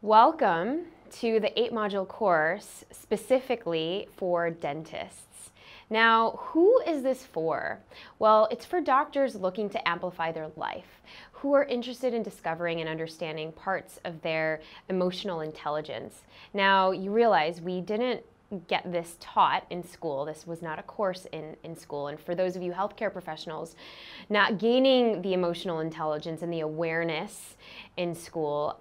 Welcome to the 8-module course specifically for dentists. Now, who is this for? Well, it's for doctors looking to amplify their life, who are interested in discovering and understanding parts of their emotional intelligence. Now, you realize we didn't get this taught in school. This was not a course in school. And for those of you healthcare professionals, not gaining the emotional intelligence and the awareness in school,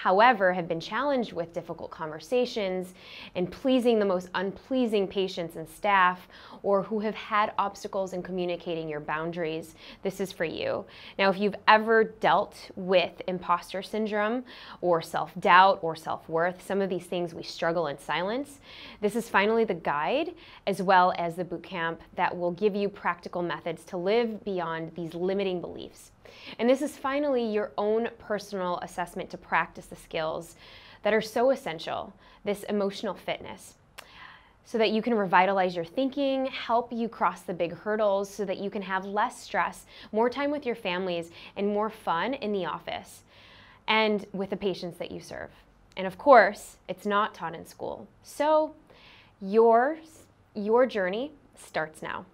however, have been challenged with difficult conversations and pleasing the most unpleasing patients and staff, or who have had obstacles in communicating your boundaries, this is for you. Now, if you've ever dealt with imposter syndrome or self-doubt or self-worth, some of these things we struggle in silence, this is finally the guide as well as the bootcamp that will give you practical methods to live beyond these limiting beliefs. And this is finally your own personal assessment to practice the skills that are so essential, this emotional fitness, so that you can revitalize your thinking, help you cross the big hurdles so that you can have less stress, more time with your families, and more fun in the office and with the patients that you serve. And of course, it's not taught in school. So your journey starts now.